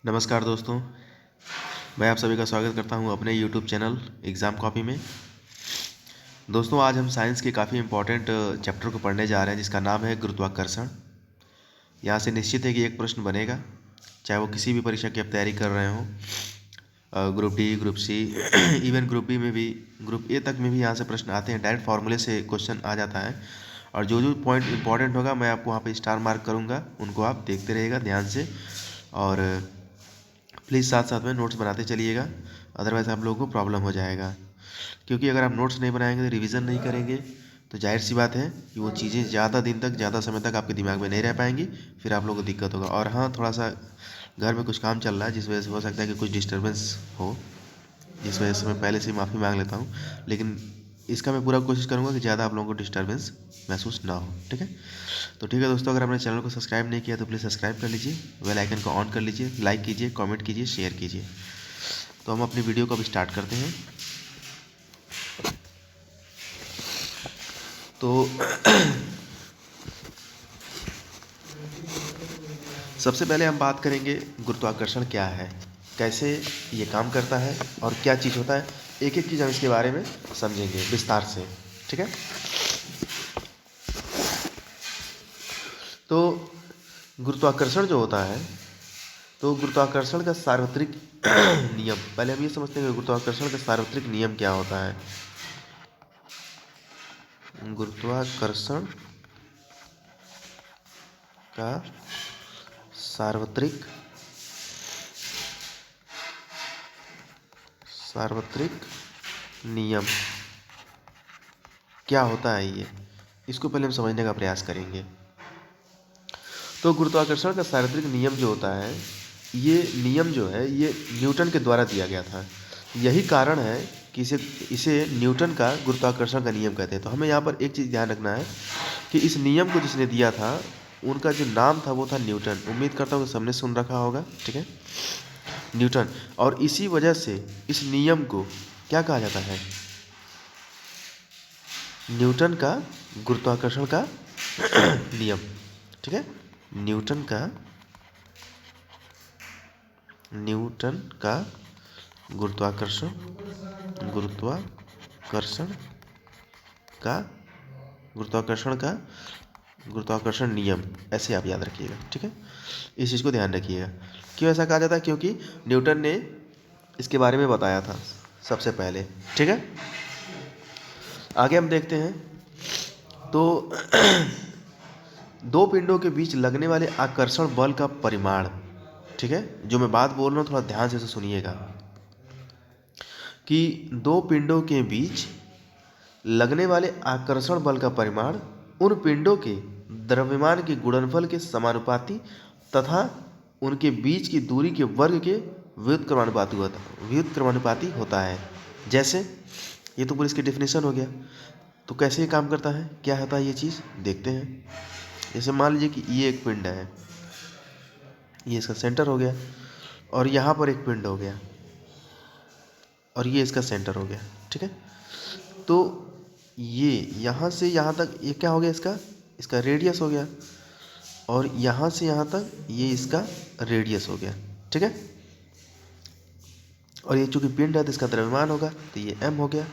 नमस्कार दोस्तों, मैं आप सभी का स्वागत करता हूं अपने YouTube चैनल एग्ज़ाम कॉपी में। दोस्तों, आज हम साइंस के काफ़ी इम्पोर्टेंट चैप्टर को पढ़ने जा रहे हैं जिसका नाम है गुरुत्वाकर्षण। यहाँ से निश्चित है कि एक प्रश्न बनेगा, चाहे वो किसी भी परीक्षा की आप तैयारी कर रहे हों, group D, group C, even group B में भी, ग्रुप ए तक में भी यहाँ से प्रश्न आते हैं। डायरेक्ट फार्मूले से क्वेश्चन आ जाता है और जो जो पॉइंट इंपॉर्टेंट होगा मैं आपको वहाँ पे स्टार मार्क करूँगा, उनको आप देखते रहिएगा ध्यान से और प्लीज़ साथ साथ में नोट्स बनाते चलिएगा, अदरवाइज़ आप लोगों को प्रॉब्लम हो जाएगा। क्योंकि अगर आप नोट्स नहीं बनाएंगे, रिवीजन नहीं करेंगे, तो जाहिर सी बात है कि वो चीज़ें ज़्यादा दिन तक, ज़्यादा समय तक आपके दिमाग में नहीं रह पाएंगी, फिर आप लोगों को दिक्कत होगा। और हाँ, थोड़ा सा घर में कुछ काम चल रहा है जिस वजह से हो सकता है कि कुछ डिस्टर्बेंस हो, जिस वजह से मैं पहले से माफ़ी मांग लेता हूँ। लेकिन इसका मैं पूरा कोशिश करूँगा कि ज़्यादा आप लोगों को डिस्टर्बेंस महसूस ना हो। ठीक है, तो ठीक है दोस्तों, अगर आपने चैनल को सब्सक्राइब नहीं किया तो प्लीज़ सब्सक्राइब कर लीजिए, बेल आइकन को ऑन कर लीजिए, लाइक कीजिए, कमेंट कीजिए, शेयर कीजिए। तो हम अपनी वीडियो को अब स्टार्ट करते हैं। तो सबसे पहले हम बात करेंगे गुरुत्वाकर्षण क्या है, कैसे ये काम करता है और क्या चीज़ होता है। एक एक चीज़ हम इसके बारे में समझेंगे विस्तार से। ठीक है, तो गुरुत्वाकर्षण जो होता है, तो गुरुत्वाकर्षण का सार्वत्रिक नियम, पहले हम ये समझते हैं कि गुरुत्वाकर्षण का सार्वत्रिक नियम क्या होता है। गुरुत्वाकर्षण का सार्वत्रिक नियम क्या होता है, ये इसको पहले हम समझने का प्रयास करेंगे। तो गुरुत्वाकर्षण का सार्वत्रिक नियम जो होता है, ये नियम जो है ये न्यूटन के द्वारा दिया गया था। यही कारण है कि इसे न्यूटन का गुरुत्वाकर्षण का नियम कहते हैं। तो हमें यहाँ पर एक चीज़ ध्यान रखना है कि इस नियम को जिसने दिया था, उनका जो नाम था वो था न्यूटन। उम्मीद करता हूँ कि सबने सुन रखा होगा। ठीक है, न्यूटन। और इसी वजह से इस नियम को क्या कहा जाता है, न्यूटन का गुरुत्वाकर्षण का नियम। ठीक है, न्यूटन का गुरुत्वाकर्षण का गुरुत्वाकर्षण नियम, ऐसे आप याद रखिएगा। ठीक है, इस चीज़ को ध्यान रखिएगा। क्यों ऐसा कहा जाता है? क्योंकि न्यूटन ने इसके बारे में बताया था सबसे पहले। ठीक है, आगे हम देखते हैं। तो दो पिंडों के बीच लगने वाले आकर्षण बल का परिमाण, ठीक है, जो मैं बात बोल रहा हूँ थोड़ा ध्यान से सुनिएगा, कि दो पिंडों के बीच लगने वाले आकर्षण बल का परिमाण उन पिंडों के द्रव्यमान के गुणनफल के समानुपाती तथा उनके बीच की दूरी के वर्ग के व्युत्क्रमानुपाती होता है। जैसे, ये तो पूरी इसकी डेफिनेशन हो गया। तो कैसे ये काम करता है, क्या होता है ये चीज़, देखते हैं। जैसे मान लीजिए कि ये एक पिंड है, ये इसका सेंटर हो गया, और यहाँ पर एक पिंड हो गया और ये इसका सेंटर हो गया। ठीक है, तो ये यहाँ से यहाँ तक ये क्या हो गया, इसका रेडियस हो गया, और यहाँ से यहाँ तक ये इसका रेडियस हो गया। ठीक है, और ये चूँकि पिंड है तो इसका द्रव्यमान होगा, तो ये m हो गया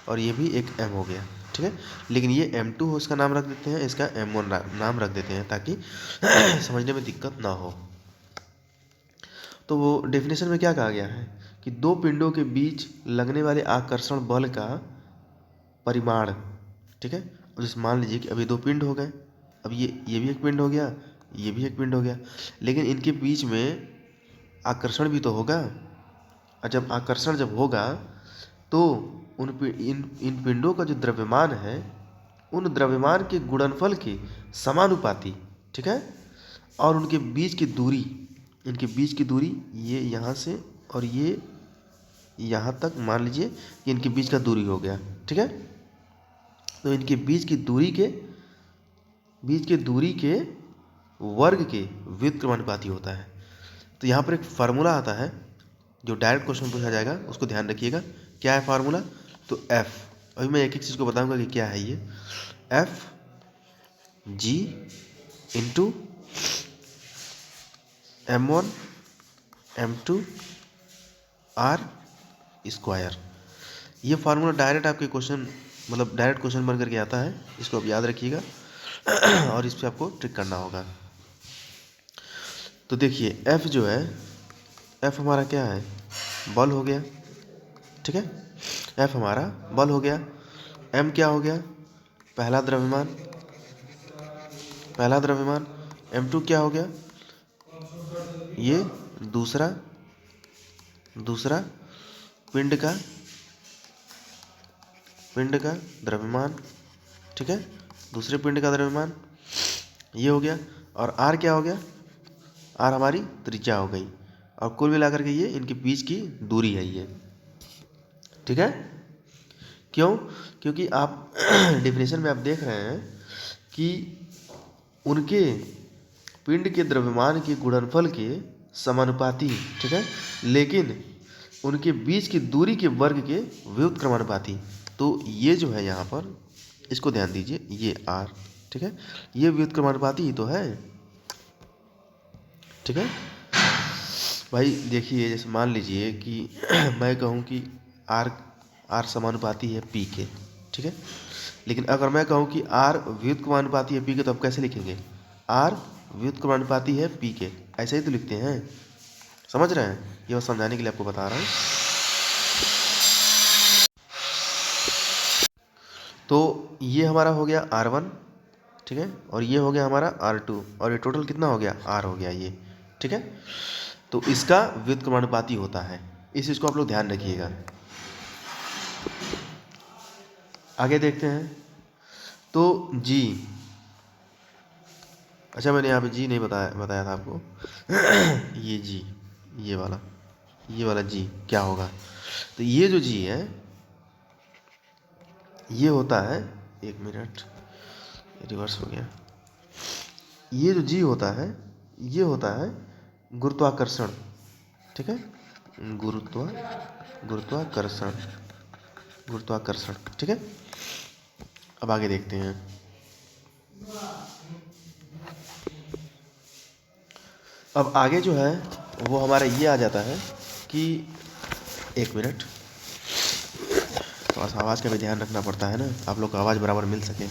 और ये भी एक m हो गया। ठीक है, लेकिन ये m2 हो, इसका नाम रख देते हैं, इसका m1 नाम रख देते हैं, ताकि समझने में दिक्कत ना हो। तो वो डेफिनेशन में क्या कहा गया है कि दो पिंडों के बीच लगने वाले आकर्षण बल का परिमाण। ठीक है, और जैसे मान लीजिए कि अभी दो पिंड हो गए, अब ये भी एक पिंड हो गया, ये भी एक पिंड हो गया, लेकिन इनके बीच में आकर्षण भी तो होगा। और जब आकर्षण जब होगा तो इन पिंडों का जो द्रव्यमान है, उन द्रव्यमान के गुणनफल के समानुपाती, ठीक है, और उनके बीच की दूरी, ये यहाँ से और ये यहाँ तक, मान लीजिए कि इनके बीच का दूरी हो गया। ठीक है, तो इनके बीच की दूरी के वर्ग के व्युत्क्रमानुपाती होता है। तो यहाँ पर एक फार्मूला आता है जो डायरेक्ट क्वेश्चन पूछा जाएगा, उसको ध्यान रखिएगा। क्या है फार्मूला? तो F, अभी मैं एक एक चीज़ को बताऊंगा कि क्या है ये। F G into M1 m2r square. ये फार्मूला डायरेक्ट आपके क्वेश्चन मतलब डायरेक्ट क्वेश्चन बन करके आता है, इसको आप याद रखिएगा और इस पर आपको ट्रिक करना होगा। तो देखिए F जो है, F हमारा क्या है, बल हो गया, ठीक है, F हमारा बल हो गया। M क्या हो गया, पहला द्रव्यमान। M2 क्या हो गया, ये दूसरा पिंड का द्रव्यमान, ठीक है, दूसरे पिंड का द्रव्यमान ये हो गया। और R क्या हो गया, R हमारी त्रिज्या हो गई, और कुल मिलाकर के ये इनके बीच की दूरी है ये, ठीक है। क्यों, क्योंकि आप डेफिनेशन में आप देख रहे हैं कि उनके पिंड के द्रव्यमान के गुणनफल के समानुपाती, ठीक है, लेकिन उनके बीच की दूरी के वर्ग के व्युत्क्रमानुपाती। तो ये जो है यहाँ पर, इसको ध्यान दीजिए, ये R, ठीक है, ये व्युत्क्रमानुपाती ही तो है, ठीक है भाई। देखिए जैसे मान लीजिए कि मैं कहूँ कि R समानुपाती है P के, ठीक है, लेकिन अगर मैं कहूँ कि R व्युत्क्रमानुपाती है P के, तो आप कैसे लिखेंगे, R व्युत्क्रमानुपाती है P के, ऐसे ही तो लिखते हैं, समझ रहे हैं, ये बस समझाने के लिए आपको बता रहा हूँ। तो ये हमारा हो गया R1, ठीक है, और ये हो गया हमारा R2, और ये टोटल कितना हो गया, R हो गया ये, ठीक है। तो इसका व्युत्क्रमानुपाती होता है, इस चीज़ को आप लोग ध्यान रखिएगा। आगे देखते हैं। तो G, अच्छा मैंने यहाँ पे G नहीं बताया था आपको ये G, ये वाला G क्या होगा, तो ये जो G है ये होता है, एक मिनट रिवर्स हो गया, ये जो G होता है ये होता है गुरुत्वाकर्षण, ठीक है, गुरुत्वाकर्षण, ठीक है। अब आगे देखते हैं। अब आगे जो है वो हमारा ये आ जाता है कि, एक मिनट, थोड़ा सा आवाज़ का भी ध्यान रखना पड़ता है ना, आप लोग को आवाज़ बराबर मिल सके।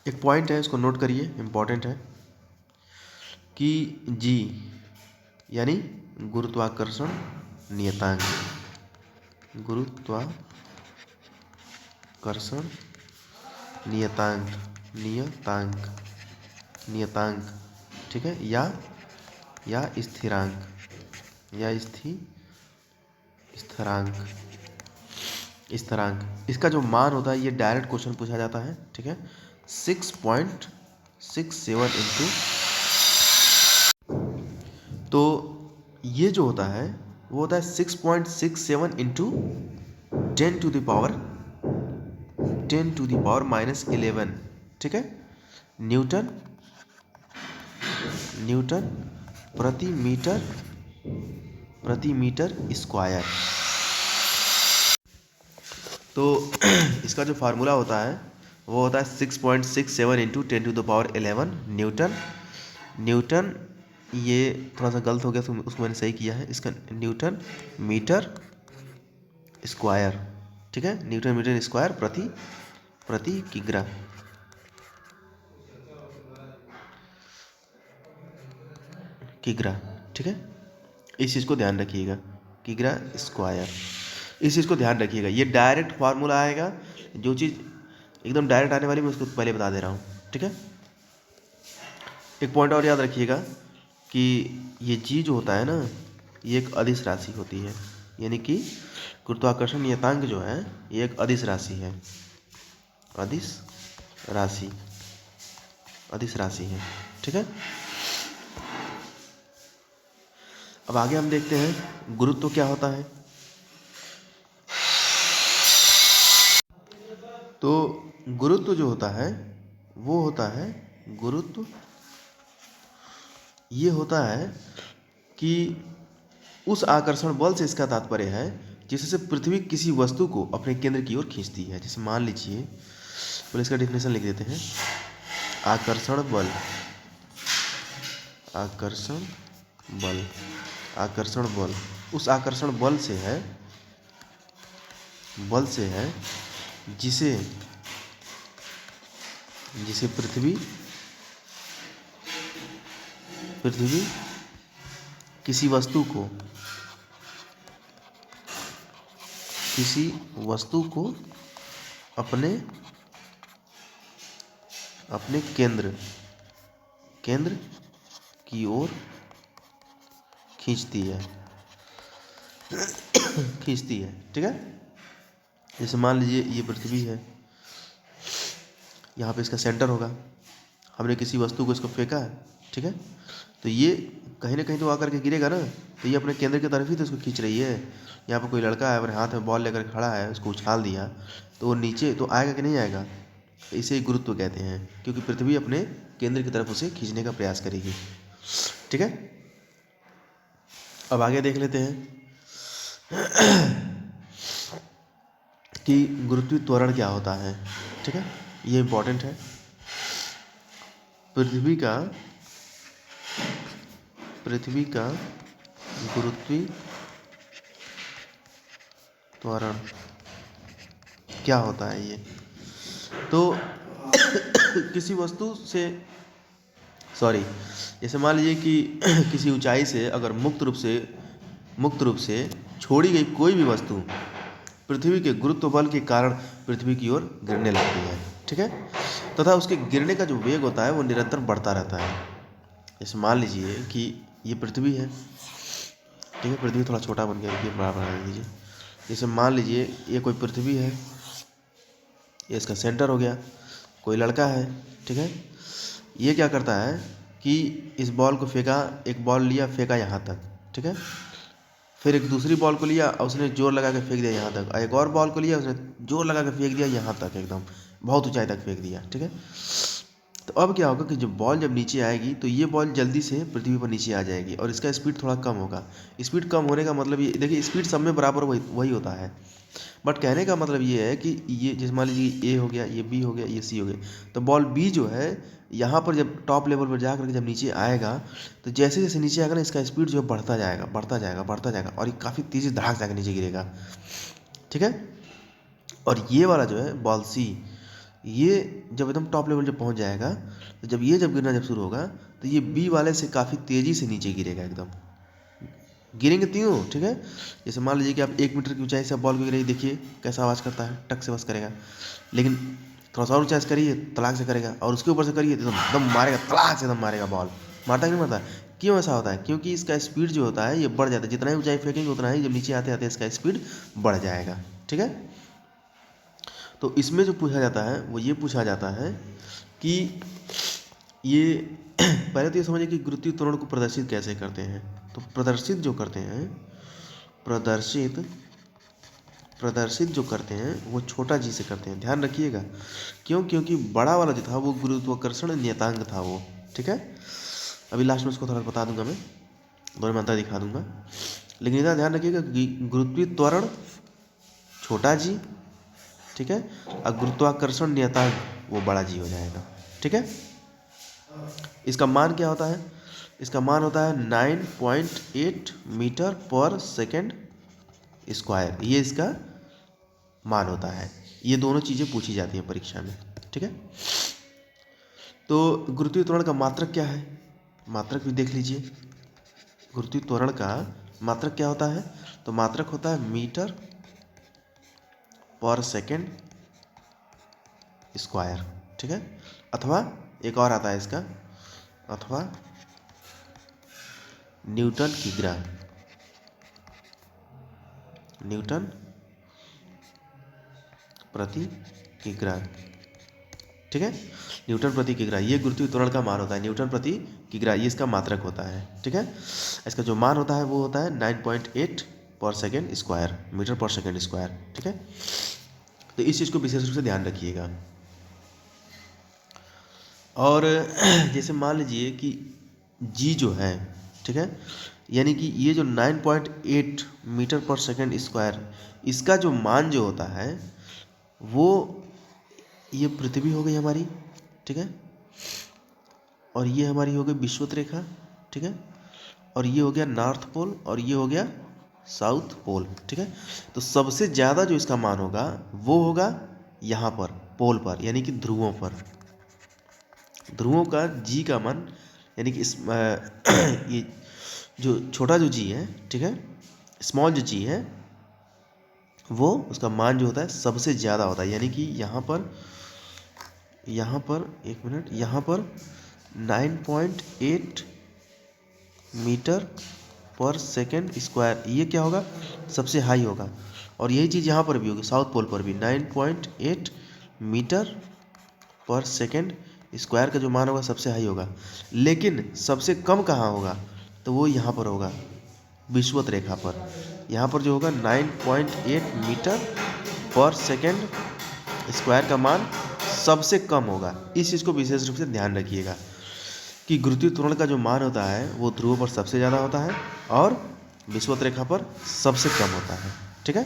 एक पॉइंट है, इसको नोट करिए, इम्पॉर्टेंट है कि G यानी गुरुत्वाकर्षण नियतांक, गुरुत्वाकर्षण नियतांक, ठीक है, या स्थिरांक, इसका जो मान होता है ये डायरेक्ट क्वेश्चन पूछा जाता है, ठीक है, 6.67 इंटू, तो ये जो होता है वो होता है 6.67 इंटू 10 टू द पावर -11, ठीक है, न्यूटन प्रति मीटर स्क्वायर। तो इसका जो फार्मूला होता है वो होता है 6.67 into 10 to the power 11 newton, ये थोड़ा सा गलत हो गया तो उसको मैंने सही किया है, इसका न्यूटन मीटर स्क्वायर, ठीक है, न्यूटन मीटर स्क्वायर प्रति किग्रा, ठीक है, इस चीज़ को ध्यान रखिएगा, किग्रा स्क्वायर, इस चीज़ को ध्यान रखिएगा। ये डायरेक्ट फार्मूला आएगा, जो चीज़ एकदम डायरेक्ट आने वाली मैं उसको पहले बता दे रहा हूँ, ठीक है। एक पॉइंट और याद रखिएगा कि ये G जो होता है ना, ये एक अदिश राशि होती है, यानी कि गुरुत्वाकर्षण नियतांक जो है ये एक अदिश राशि है, अदिश राशि है, ठीक है। अब आगे हम देखते हैं गुरुत्व क्या होता है। तो गुरुत्व जो होता है वो होता है, गुरुत्व ये होता है कि उस आकर्षण बल से इसका तात्पर्य है जिससे पृथ्वी किसी वस्तु को अपने केंद्र की ओर खींचती है। जैसे मान लीजिए, पहले इसका डेफिनेशन लिख देते हैं। आकर्षण बल, आकर्षण बल, आकर्षण बल उस आकर्षण बल से है, बल से है जिसे जिसे पृथ्वी किसी वस्तु को अपने केंद्र की ओर खींचती है, ठीक है। जैसे मान लीजिए ये पृथ्वी है, यहाँ पे इसका सेंटर होगा, हमने किसी वस्तु को इसको फेंका है, ठीक है, तो ये कहीं ना कहीं तो आकर के गिरेगा ना, तो ये अपने केंद्र की तरफ ही तो इसको खींच रही है। यहाँ पर कोई लड़का है, अपने हाथ में बॉल लेकर खड़ा है, उसको उछाल दिया तो वो नीचे तो आएगा कि नहीं आएगा, इसे गुरुत्व कहते हैं, क्योंकि पृथ्वी अपने केंद्र की तरफ उसे खींचने का प्रयास करेगी, ठीक है। अब आगे देख लेते हैं कि गुरुत्वीय त्वरण क्या होता है, ठीक है, ये इम्पोर्टेंट है। पृथ्वी का गुरुत्वीय त्वरण क्या होता है ये, तो किसी वस्तु से जैसे मान लीजिए कि किसी ऊंचाई से अगर मुक्त रूप से छोड़ी गई कोई भी वस्तु पृथ्वी के गुरुत्व बल के कारण पृथ्वी की ओर गिरने लगती है, ठीक है, तथा उसके गिरने का जो वेग होता है वो निरंतर बढ़ता रहता है। जैसे मान लीजिए कि ये पृथ्वी है, ठीक है, पृथ्वी थोड़ा छोटा बन गया, देखिए बड़ा बना दीजिए। जैसे मान लीजिए ये कोई पृथ्वी है, ये इसका सेंटर हो गया, कोई लड़का है, ठीक है, ये क्या करता है कि इस बॉल को फेंका, एक बॉल लिया फेंका यहाँ तक, ठीक है, फिर एक दूसरी बॉल को लिया और उसने जोर लगा के फेंक दिया यहाँ तक, और एक और बॉल को लिया उसने जोर लगा के फेंक दिया यहाँ तक, एकदम बहुत ऊंचाई तक फेंक दिया, ठीक है। तो अब क्या होगा कि जब बॉल नीचे आएगी तो ये बॉल जल्दी से पृथ्वी पर नीचे आ जाएगी और इसका स्पीड थोड़ा कम होगा। स्पीड कम होने का मतलब ये देखिए, स्पीड सब में बराबर वही होता है, बट कहने का मतलब ये है कि ये जैसे मान लीजिए ए हो गया, ये बी हो गया, ये सी हो गया, तो बॉल बी जो है यहाँ पर जब टॉप लेवल पर जा करके जब नीचे आएगा तो जैसे जैसे नीचे आएगा ना, इसका स्पीड जो है बढ़ता जाएगा और ये काफ़ी तेज़ी धड़ाक जाकर नीचे गिरेगा, ठीक है। और ये वाला जो है बॉल सी, ये जब एकदम टॉप लेवल जब पहुँच जाएगा तो जब गिरना जब शुरू होगा तो ये बी वाले से काफ़ी तेज़ी से नीचे गिरेगा, एकदम गिरेंगे तीनों, ठीक है। जैसे मान लीजिए कि आप 1 मीटर की ऊंचाई से बॉल को गिराइए, देखिए कैसा आवाज़ करता है, टक से बस करेगा, लेकिन थोड़ा सा और ऊंचाई से करिए तलाक से करेगा, और उसके ऊपर से करिए तो एकदम मारेगा, तलाक से एकदम मारेगा, बॉल मारता कि नहीं मारता। क्यों ऐसा होता है? क्योंकि इसका स्पीड जो होता है ये बढ़ जाता है, जितना ही ऊंचाई फेंकेंगे उतना ही जब नीचे आते आते इसका स्पीड बढ़ जाएगा, ठीक है। तो इसमें जो पूछा जाता है वो ये पूछा जाता है कि ये पहले तो ये समझिए कि गुरुत्वीय त्वरण को प्रदर्शित कैसे करते हैं। तो प्रदर्शित जो करते हैं वो छोटा जी से करते हैं, ध्यान रखिएगा। क्यों? क्योंकि बड़ा वाला जो था वो गुरुत्वाकर्षण नियतांक था वो, ठीक है। अभी लास्ट में उसको थोड़ा बता दूंगा, मैं दोनों मात्रा दिखा दूंगा, लेकिन इतना ध्यान रखिएगा कि गुरुत्वीय त्वरण छोटा जी, ठीक है, और गुरुत्वाकर्षण नियतांक वो बड़ा जी हो जाएगा, ठीक है। इसका मान क्या होता है? इसका मान होता है 9.8 मीटर पर सेकेंड स्क्वायर, ये इसका मान होता है। ये दोनों चीज़ें पूछी जाती हैं परीक्षा में, ठीक है। तो गुरुत्वीय त्वरण का मात्रक क्या है? मात्रक भी देख लीजिए। गुरुत्वीय त्वरण का मात्रक क्या होता है? तो मात्रक होता है मीटर पर सेकेंड स्क्वायर, ठीक है, अथवा एक और आता है इसका, अथवा न्यूटन किग्रा, न्यूटन प्रति किग्रा, ठीक है। न्यूटन प्रति किग्रा ये गुरुत्वीय त्वरण का मान होता है, न्यूटन प्रति किग्रा ये इसका मात्रक होता है, ठीक है। इसका जो मान होता है वो होता है 9.8 पर सेकेंड स्क्वायर, मीटर पर सेकेंड स्क्वायर, ठीक है। तो इस चीज़ को विशेष रूप से ध्यान रखिएगा। और जैसे मान लीजिए कि जी जो है, ठीक है, यानी कि ये जो 9.8 मीटर पर सेकेंड स्क्वायर, इसका जो मान जो होता है वो ये पृथ्वी हो गई हमारी, ठीक है। और ये हमारी हो गई विषुवत रेखा, ठीक है, और ये हो गया नॉर्थ पोल और ये हो गया साउथ पोल, ठीक है। तो सबसे ज़्यादा जो इसका मान होगा वो होगा यहाँ पर पोल पर, यानी कि ध्रुवों पर। ध्रुवों का जी का मान, यानी कि इस ये जो छोटा जो जी है, ठीक है, स्मॉल जो जी है, वो उसका मान जो होता है सबसे ज़्यादा होता है। यानी कि यहाँ पर एक मिनट, यहाँ पर 9.8 मीटर पर सेकेंड स्क्वायर, ये क्या होगा, सबसे हाई होगा। और यही चीज़ यहाँ पर भी होगी, साउथ पोल पर भी 9.8 मीटर पर सेकेंड स्क्वायर का जो मान होगा सबसे हाई होगा। लेकिन सबसे कम कहाँ होगा, तो वो यहाँ पर होगा विषुवत रेखा पर। यहाँ पर जो होगा 9.8 मीटर पर सेकेंड स्क्वायर का मान सबसे कम होगा। इस चीज़ को विशेष रूप से ध्यान रखिएगा कि गुरुत्वीय त्वरण का जो मान होता है वो ध्रुव पर सबसे ज़्यादा होता है और विषुवत रेखा पर सबसे कम होता है, ठीक है।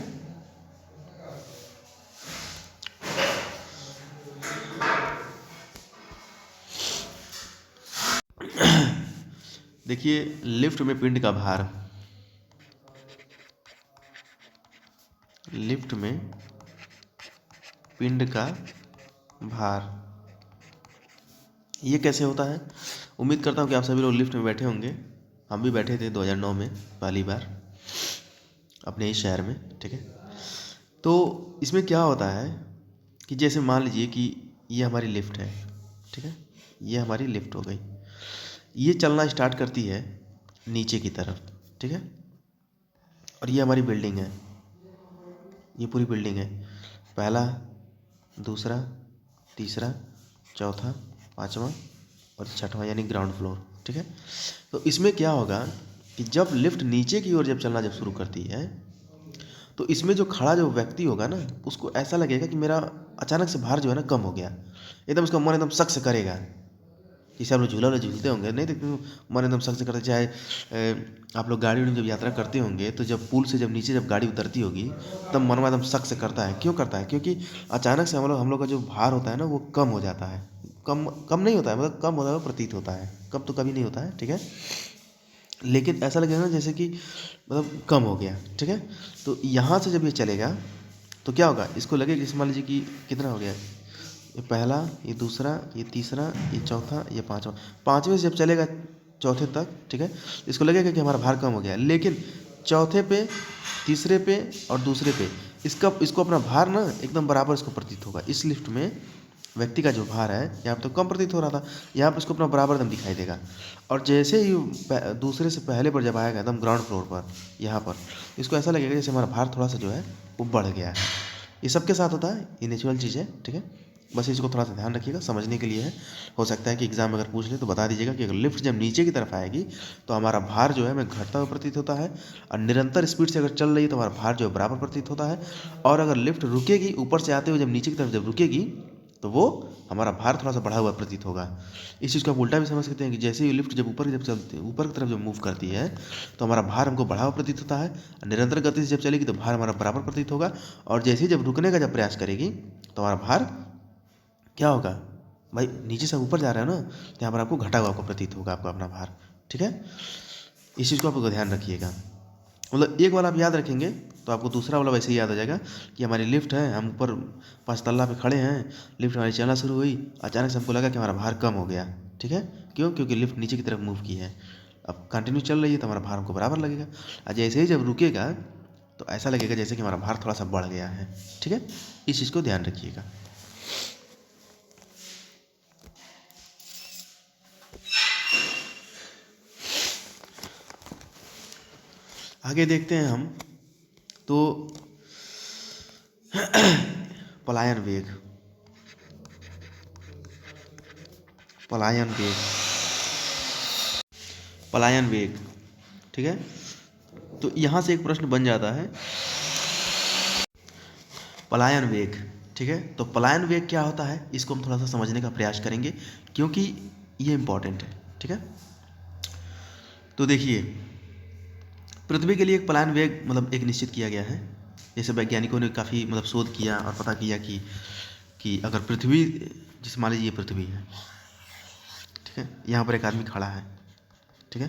देखिए लिफ्ट में पिंड का भार, लिफ्ट में पिंड का भार ये कैसे होता है। उम्मीद करता हूँ कि आप सभी लोग लिफ्ट में बैठे होंगे। हम भी बैठे थे 2009 में पहली बार अपने ही शहर में, ठीक है। तो इसमें क्या होता है कि जैसे मान लीजिए कि ये हमारी लिफ्ट है, ठीक है, ये हमारी लिफ्ट हो गई, ये चलना स्टार्ट करती है नीचे की तरफ, ठीक है, और ये हमारी बिल्डिंग है, ये पूरी बिल्डिंग है, पहला, दूसरा, तीसरा, चौथा, पाँचवा और छठवां, यानी ग्राउंड फ्लोर, ठीक है। तो इसमें क्या होगा कि जब लिफ्ट नीचे की ओर जब चलना जब शुरू करती है तो इसमें जो खड़ा जो व्यक्ति होगा ना, उसको ऐसा लगेगा कि मेरा अचानक से भार जो है ना कम हो गया, एकदम उसका मन एकदम सख्त से करेगा। जैसे आप लोग झूला झूलते होंगे, नहीं देखते मन एकदम सख्त से करते, चाहे आप लोग गाड़ी में जब यात्रा करते होंगे तो जब पुल से जब नीचे जब गाड़ी उतरती होगी तब मन एकदम सख्त से करता है। क्यों करता है, क्योंकि अचानक से हम लोग का जो भार होता है ना वो कम हो जाता है। कम नहीं होता है, मतलब कम होता है, प्रतीत होता है, कम तो कभी नहीं होता है, ठीक है, लेकिन ऐसा लगेगा ना जैसे कि मतलब कम हो गया, ठीक है। तो यहाँ से जब ये चलेगा तो क्या होगा, इसको लगेगा जैसे मान लीजिए कि कितना हो गया, ये पहला, ये दूसरा, ये तीसरा, ये चौथा, ये पाँचवा, पाँचवें से जब चलेगा चौथे तक, ठीक है, इसको लगेगा कि हमारा भार कम हो गया। लेकिन चौथे पे, तीसरे पे और दूसरे पे इसको अपना भार ना एकदम बराबर इसको प्रतीत होगा। इस लिफ्ट में व्यक्ति का जो भार है यहाँ पर तो कम प्रतीत हो रहा था, यहाँ पर इसको अपना बराबर एकदम दिखाई देगा। और जैसे ही दूसरे से पहले पर जब आएगा एकदम ग्राउंड फ्लोर पर, यहाँ पर इसको ऐसा लगेगा जैसे हमारा भार थोड़ा सा जो है वो बढ़ गया है। ये सबके साथ होता है, ये नेचुरल चीज़ है, ठीक है। बस इसको थोड़ा सा ध्यान रखिएगा, समझने के लिए है। हो सकता है कि एग्जाम अगर पूछ ले तो बता दीजिएगा कि अगर लिफ्ट जब नीचे की तरफ आएगी तो हमारा भार जो है हमें घटता हुआ प्रतीत होता है, और निरंतर स्पीड से अगर चल रही है तो हमारा भार जो है बराबर प्रतीत होता है। और अगर लिफ्ट रुकेगी, ऊपर से आते हुए जब नीचे की तरफ जब रुकेगी तो वो हमारा भार थोड़ा सा बढ़ा हुआ प्रतीत होगा। इस चीज़ को आप उल्टा भी समझ सकते हैं कि जैसे ही लिफ्ट जब ऊपर की तरफ जब मूव करती है तो हमारा भार हमको बढ़ा हुआ प्रतीत होता है, निरंतर गति से जब चलेगी तो भार हमारा बराबर प्रतीत होगा, और जैसे ही जब रुकने का जब प्रयास करेगी तो हमारा भार क्या होगा, भाई नीचे से ऊपर जा रहा है ना, तो यहाँ पर आपको घटा हुआ आपको प्रतीत होगा आपको अपना भार, ठीक है। इस चीज़ को आपको ध्यान रखिएगा। मतलब एक वाला आप याद रखेंगे तो आपको दूसरा वाला वैसे ही याद आ जाएगा कि हमारी लिफ्ट है, हम ऊपर 5 तल्ला पे खड़े हैं, लिफ्ट हमारी चलना शुरू हुई, अचानक से हमको लगा कि हमारा भार कम हो गया, ठीक है। क्यों, क्योंकि लिफ्ट नीचे की तरफ मूव की है। अब कंटिन्यू चल रही है तो हमारा भार हमको बराबर लगेगा, और जैसे ही जब रुकेगा तो ऐसा लगेगा जैसे कि हमारा भार थोड़ा सा बढ़ गया है, ठीक है। इस चीज़ को ध्यान रखिएगा। आगे देखते हैं हम तो पलायन वेग, पलायन वेग, पलायन वेग, ठीक है। तो यहाँ से एक प्रश्न बन जाता है, पलायन वेग, ठीक है। तो पलायन वेग क्या होता है, इसको हम थोड़ा सा समझने का प्रयास करेंगे क्योंकि ये इम्पोर्टेंट है, ठीक है। तो देखिए पृथ्वी के लिए एक पलायन वेग मतलब एक निश्चित किया गया है। जैसे वैज्ञानिकों ने काफ़ी मतलब शोध किया और पता किया कि अगर पृथ्वी, जैसे मान लीजिए ये पृथ्वी है, ठीक है, यहाँ पर एक आदमी खड़ा है। ठीक है,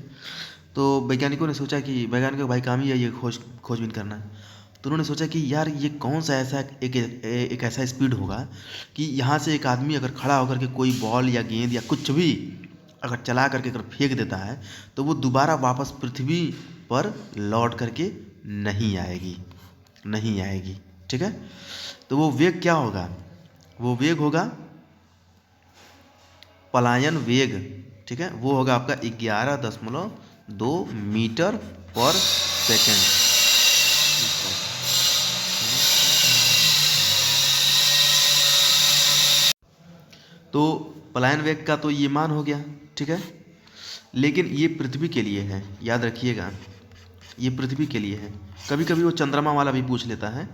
तो वैज्ञानिकों ने सोचा कि वैज्ञानिकों का भाई काम ही है ये खोजबीन करना। तो उन्होंने सोचा कि यार ये कौन सा ऐसा एक ऐसा स्पीड होगा कि यहाँ से एक आदमी अगर खड़ा होकर के कोई बॉल या गेंद या कुछ भी अगर चला करके अगर फेंक देता है तो वो दोबारा वापस पृथ्वी पर लौट करके नहीं आएगी। ठीक है, तो वो वेग क्या होगा? वो वेग होगा पलायन वेग। ठीक है, वो होगा आपका 11.2 मीटर पर सेकेंड। तो पलायन वेग का तो ये मान हो गया। ठीक है, लेकिन ये पृथ्वी के लिए है, याद रखिएगा, ये पृथ्वी के लिए है। कभी कभी वो चंद्रमा वाला भी पूछ लेता है,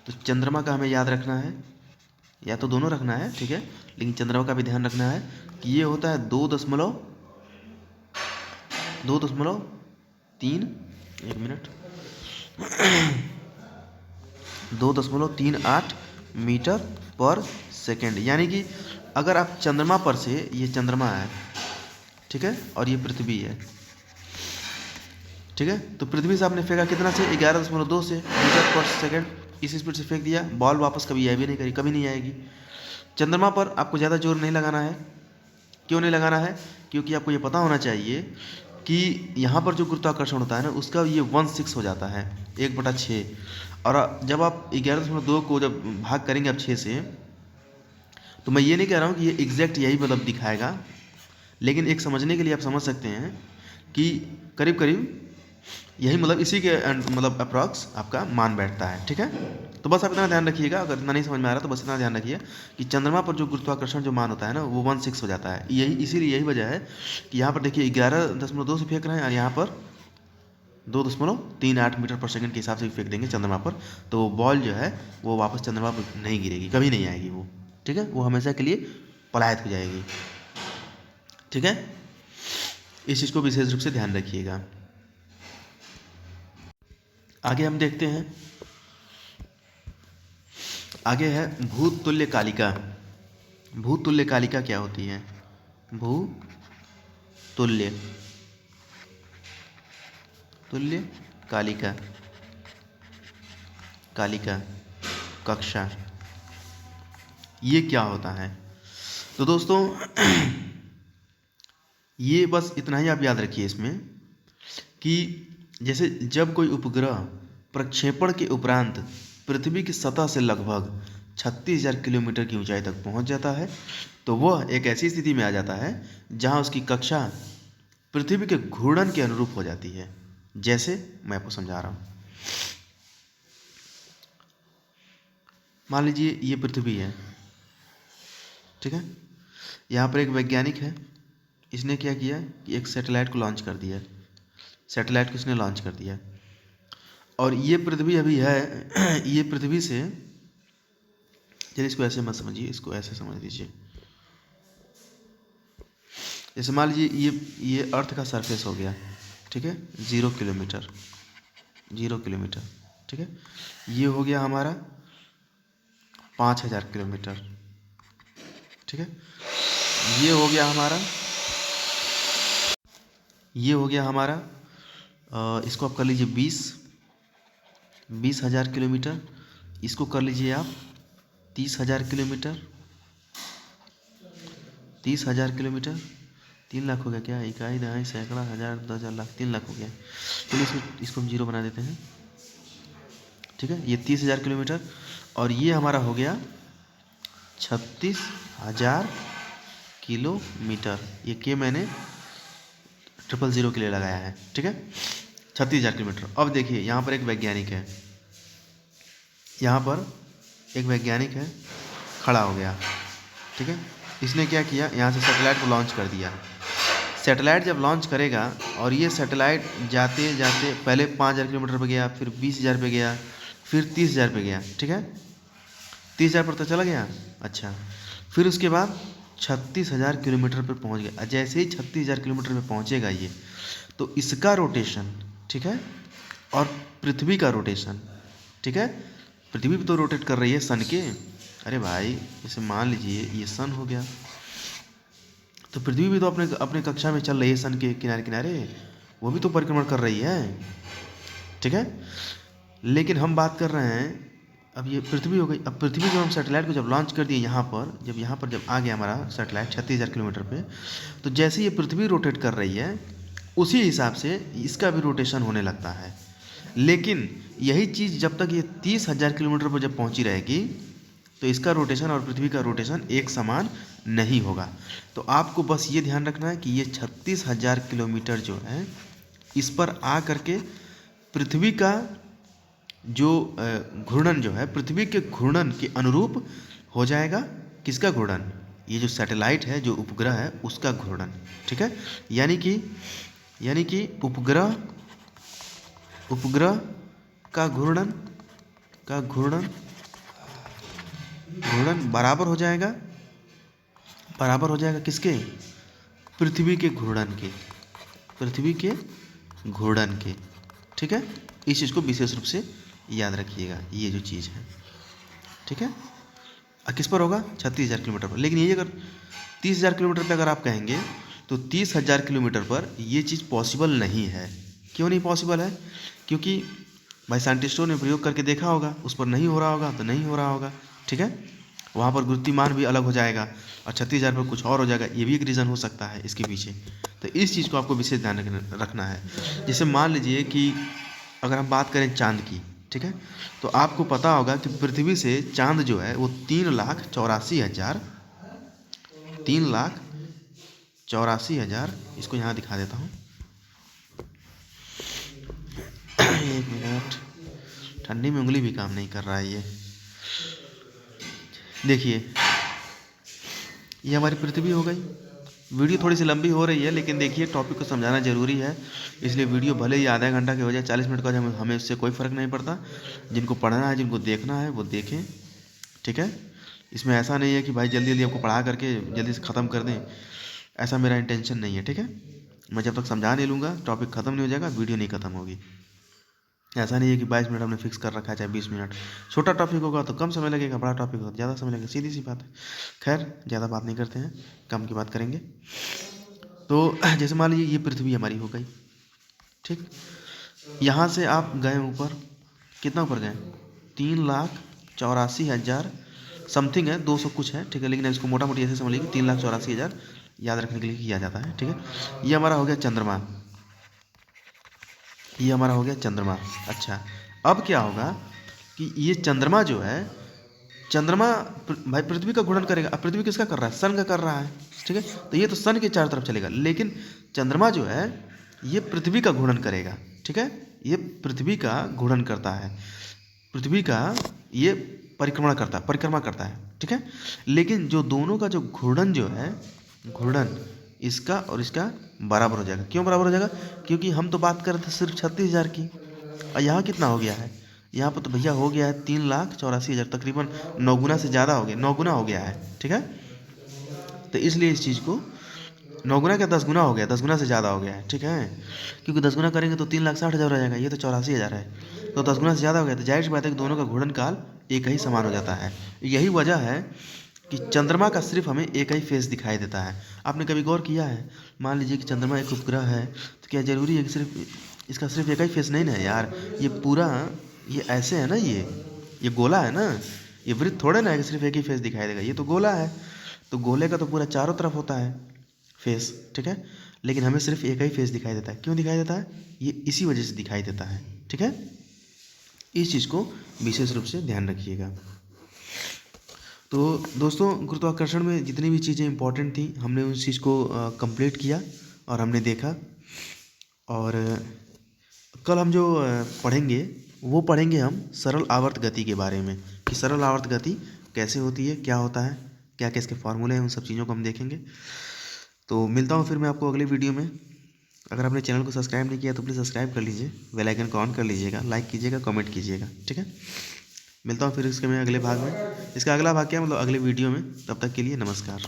तो चंद्रमा का हमें याद रखना है, या तो दोनों रखना है। ठीक है, लेकिन चंद्रमा का भी ध्यान रखना है कि ये होता है 2.3 एक मिनट 2.38 मीटर पर सेकेंड। यानी कि अगर आप चंद्रमा पर से, ये चंद्रमा है, ठीक है, और ये पृथ्वी है, ठीक है, तो पृथ्वी से आपने फेंका कितना से? 11.2 से मीटर पर सेकेंड, इस स्पीड से फेंक दिया, बॉल वापस कभी आई भी नहीं करी, कभी नहीं आएगी। चंद्रमा पर आपको ज़्यादा जोर नहीं लगाना है। क्यों नहीं लगाना है? क्योंकि आपको ये पता होना चाहिए कि यहाँ पर जो गुरुत्वाकर्षण होता है ना, उसका ये 1/6 हो जाता है, 1/6। और जब आप 11.2 को जब भाग करेंगे आप 6 से, तो मैं ये नहीं कह रहा हूँ कि ये एग्जैक्ट यही मतलब दिखाएगा, लेकिन एक समझने के लिए आप समझ सकते हैं कि करीब करीब यही मतलब इसी के मतलब अप्रॉक्स आपका मान बैठता है। ठीक है, तो बस आप इतना ध्यान रखिएगा। अगर इतना नहीं समझ में आ रहा तो बस इतना ध्यान रखिए कि चंद्रमा पर जो गुरुत्वाकर्षण जो मान होता है ना, वो 1/6 हो जाता है। इसीलिए यही वजह है कि यहाँ पर देखिए 11.2 से फेंक रहे हैं और यहाँ पर 2.38 मीटर पर सेकंड के हिसाब से फेंक देंगे चंद्रमा पर, तो बॉल जो है वो वापस चंद्रमा पर नहीं गिरेगी, कभी नहीं आएगी वो। ठीक है, वो हमेशा के लिए पलायित हो जाएगी। ठीक है, इस चीज़ को विशेष रूप से ध्यान रखिएगा। आगे हम देखते हैं, आगे है भूतुल्य कालिका। भूतुल्य कालिका क्या होती है? भूतुल्य तुल्य कालिका, कालिका कक्षा, ये क्या होता है? तो दोस्तों ये बस इतना ही आप याद रखिए इसमें कि जैसे जब कोई उपग्रह प्रक्षेपण के उपरांत पृथ्वी की सतह से लगभग 36,000 किलोमीटर की ऊंचाई तक पहुंच जाता है, तो वह एक ऐसी स्थिति में आ जाता है जहां उसकी कक्षा पृथ्वी के घूर्णन के अनुरूप हो जाती है। जैसे मैं आपको समझा रहा हूँ, मान लीजिए ये पृथ्वी है, ठीक है, यहाँ पर एक वैज्ञानिक है, इसने क्या किया कि एक सैटेलाइट को लॉन्च कर दिया। सैटेलाइट को इसने लॉन्च कर दिया और ये पृथ्वी अभी है ये पृथ्वी से, चलिए इसको ऐसे मत समझिए, इसको ऐसे समझ लीजिए। जैसे मान लीजिए ये अर्थ का सरफेस हो गया, ठीक है, 0 किलोमीटर, ठीक है, ये हो गया हमारा 5,000 किलोमीटर, ठीक है, ये हो गया हमारा इसको आप कर लीजिए 20,000 किलोमीटर, इसको कर लीजिए आप 30,000 किलोमीटर, 30,000 किलोमीटर, 3 लाख हो गया क्या? इकाई, दहाई, सैकड़ा, हज़ार, 10,000, लाख, 3 लाख हो गया। चलिए इसको हम 0 बना देते हैं। ठीक है, ये 30,000 किलोमीटर और ये हमारा हो गया 36,000 किलोमीटर। ये के मैंने 000 के लिए लगाया है। ठीक है, 36,000 किलोमीटर। अब देखिए यहाँ पर एक वैज्ञानिक है, खड़ा हो गया। ठीक है, इसने क्या किया, यहाँ से सैटेलाइट को लॉन्च कर दिया। सैटेलाइट जब लॉन्च करेगा और ये सैटेलाइट जाते जाते पहले 5,000 किलोमीटर पे गया, फिर 20,000 पे गया, फिर 30,000 पे गया। ठीक है, 30,000 पर तो चला गया। अच्छा, फिर उसके बाद 36,000 किलोमीटर पर पहुंच गया। जैसे ही 36,000 किलोमीटर पे पहुंचेगा ये, तो इसका रोटेशन, ठीक है, और पृथ्वी का रोटेशन, ठीक है, पृथ्वी भी तो रोटेट कर रही है सन के। अरे भाई, जैसे मान लीजिए ये सन हो गया, तो पृथ्वी भी तो अपने अपने कक्षा में चल रही है सन के किनारे किनारे, वो भी तो परिक्रमण कर रही है, ठीक है। लेकिन हम बात कर रहे हैं, अब ये पृथ्वी हो गई। अब पृथ्वी जब हम सैटेलाइट को जब लॉन्च कर दिए यहाँ पर, जब यहाँ पर जब आ गया हमारा सैटेलाइट 36,000 किलोमीटर पे, तो जैसे ये पृथ्वी रोटेट कर रही है उसी हिसाब से इसका भी रोटेशन होने लगता है। लेकिन यही चीज़ जब तक ये 30,000 किलोमीटर पर जब पहुँची रहेगी तो इसका रोटेशन और पृथ्वी का रोटेशन एक समान नहीं होगा। तो आपको बस ये ध्यान रखना है कि ये 36,000 किलोमीटर जो है इस पर आ करके पृथ्वी का जो घूर्णन जो है पृथ्वी के घूर्णन के अनुरूप हो जाएगा। किसका घूर्णन? ये जो सैटेलाइट है, जो उपग्रह है, उसका घूर्णन, ठीक है। यानी कि उपग्रह का घूर्णन बराबर हो जाएगा किसके? पृथ्वी के घूर्णन के, ठीक है। इस चीज़ को विशेष रूप से याद रखिएगा, ये जो चीज़ है, ठीक है। किस पर होगा? 36,000 किलोमीटर पर। लेकिन ये अगर 30,000 किलोमीटर पर अगर आप कहेंगे तो 30,000 किलोमीटर पर ये चीज़ पॉसिबल नहीं है। क्यों नहीं पॉसिबल है? क्योंकि भाई साइंटिस्टों ने प्रयोग करके देखा होगा, उस पर नहीं हो रहा होगा तो नहीं हो रहा होगा, ठीक है। वहाँ पर गुरुत्वाकर्षण भी अलग हो जाएगा और 36,000 पर कुछ और हो जाएगा, ये भी एक रीज़न हो सकता है इसके पीछे। तो इस चीज़ को आपको विशेष ध्यान रखना है। जैसे मान लीजिए कि अगर हम बात करें चाँद की, ठीक है, तो आपको पता होगा कि पृथ्वी से चाँद जो है वो 3,84,000, इसको यहाँ दिखा देता हूँ, एक मिनट, ठंडी में उंगली भी काम नहीं कर रहा है ये। देखिए ये हमारी पृथ्वी हो गई। वीडियो थोड़ी सी लंबी हो रही है, लेकिन देखिए टॉपिक को समझाना जरूरी है, इसलिए वीडियो भले ही आधा घंटा की हो जाए, 40 मिनट का हो जाए, हमें इससे कोई फ़र्क नहीं पड़ता। जिनको पढ़ना है, जिनको देखना है वो देखें, ठीक है। इसमें ऐसा नहीं है कि भाई जल्दी जल्दी आपको पढ़ा करके जल्दी से ख़त्म कर दें, ऐसा मेरा इंटेंशन नहीं है, ठीक है। मैं जब तक समझा नहीं लूँगा टॉपिक ख़त्म नहीं हो जाएगा, वीडियो नहीं ख़त्म होगी। ऐसा नहीं है कि 22 मिनट हमने फिक्स कर रखा है, चाहे 20 मिनट। छोटा टॉपिक होगा तो कम समय लगेगा, बड़ा टॉपिक होगा तो ज़्यादा समय लगेगा, सीधी सी बात है। खैर ज़्यादा बात नहीं करते हैं, कम की बात करेंगे। तो जैसे मान लीजिए ये पृथ्वी हमारी हो गई, ठीक। यहाँ से आप गए ऊपर, कितना ऊपर गए? 3,84,000 समथिंग है, 200 कुछ है, ठीक है। लेकिन इसको मोटा मोटी ऐसे समझ लीजिए 3,84,000 याद रखने के लिए किया जाता है, ठीक है। ये हमारा हो गया चंद्रमा, अच्छा। अब क्या होगा कि ये चंद्रमा जो है, भाई पृथ्वी का घूर्णन करेगा। अब पृथ्वी किसका कर रहा है? सन का कर रहा है, ठीक है। तो ये तो सन के चारों तरफ चलेगा, लेकिन चंद्रमा जो है ये पृथ्वी का घूर्णन करेगा, ठीक है। ये पृथ्वी का घूर्णन करता है, पृथ्वी का ये परिक्रमा करता है, ठीक है। लेकिन जो दोनों का जो घूर्णन जो है, इसका और इसका बराबर हो जाएगा। क्यों बराबर हो जाएगा? क्योंकि हम तो बात कर रहे थे सिर्फ 36,000 की, और यहाँ कितना हो गया है? यहाँ पर तो भैया हो गया है 3,84,000, तकरीबन 9 गुना से ज़्यादा हो गया, 9 गुना हो गया है, ठीक है। तो इसलिए इस चीज़ को 9 गुना क्या 10 गुना हो गया, 10 गुना से ज़्यादा हो गया है, ठीक है। क्योंकि 10 गुना करेंगे तो 3,60,000 हो जाएगा, ये तो 84,000 है, तो 10 गुना से ज़्यादा हो गया। तो जाहिर सी बात है कि दोनों का घूर्णन काल एक ही समान हो जाता है। यही वजह है कि चंद्रमा का सिर्फ हमें एक ही फेस दिखाई देता है। आपने कभी गौर किया है? मान लीजिए कि चंद्रमा एक उपग्रह है, तो क्या ज़रूरी है कि सिर्फ इसका सिर्फ एक ही फेस? नहीं ना यार, ये पूरा ये ऐसे है ना, ये गोला है ना, ये वृत्त थोड़े ना है कि सिर्फ एक ही फेस दिखाई देगा। ये तो गोला है, तो गोले का तो पूरा चारों तरफ होता है फेस, ठीक है। लेकिन हमें सिर्फ एक ही फेस दिखाई देता है। क्यों दिखाई देता है? ये इसी वजह से दिखाई देता है, ठीक है। इस चीज़ को विशेष रूप से ध्यान रखिएगा। तो दोस्तों, गुरुत्वाकर्षण में जितनी भी चीज़ें इंपॉर्टेंट थी हमने उस चीज़ को कंप्लीट किया और हमने देखा। और कल हम जो पढ़ेंगे वो पढ़ेंगे हम सरल आवर्त गति के बारे में, कि सरल आवर्त गति कैसे होती है, क्या होता है, क्या क्या इसके फार्मूले हैं, उन सब चीज़ों को हम देखेंगे। तो मिलता हूँ फिर मैं आपको अगले वीडियो में। अगर आपने चैनल को सब्सक्राइब नहीं किया तो प्लीज़ सब्सक्राइब कर लीजिए, बेल आइकन को ऑन कर लीजिएगा, लाइक कीजिएगा, कमेंट कीजिएगा, ठीक है। मिलता हूँ फिर इसके मैं अगले भाग में, इसका अगला भाग क्या मतलब अगले वीडियो में। तब तक के लिए नमस्कार।